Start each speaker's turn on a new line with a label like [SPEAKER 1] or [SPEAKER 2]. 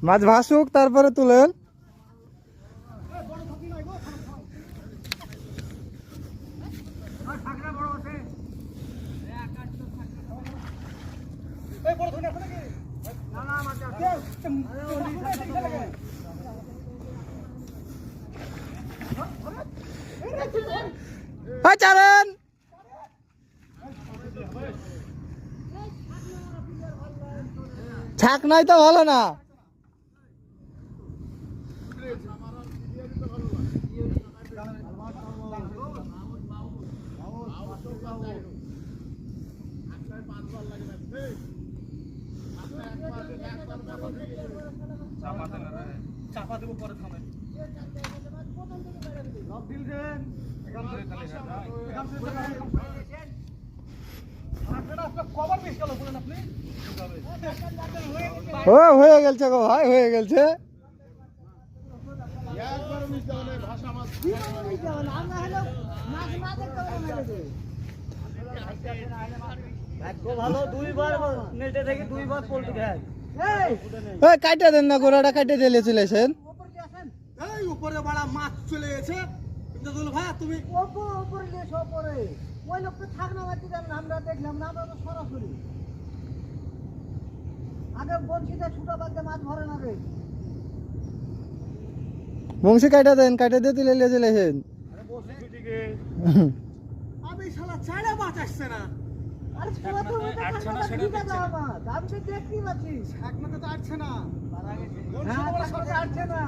[SPEAKER 1] মাছ ভাসুক তারপরে তুলেন। চারেন ছাক নাই তো ভালো না।
[SPEAKER 2] চাপা দেবো পরে থামে
[SPEAKER 1] ও হয়ে গেছে গো ভাই, হয়ে গেছে। কাইটা দেন না, গোড়াটা কাইটে দিলে চলেছেন।
[SPEAKER 2] উপরে বড় মাছ চলে গেছে ভাই, তুমি ওই লোকটা থাক না, আমরা দেখলাম না, আমরা তো সরাসরি আগে বলছিতে ছোট বাচ্চা মাছ ধরে না রে।
[SPEAKER 1] বংশী কাইটা দেন, কাইটা দিয়ে তুলে নিয়ে চলেছেন।
[SPEAKER 2] আমি শালা চাড়া মাছ আসছে না। আরে ছোট তো আটছে না, সেটা মাছ আমি তো দেখতেই পাচ্ছি, শাক না তো আটছে না। হ্যাঁ, আটছে না।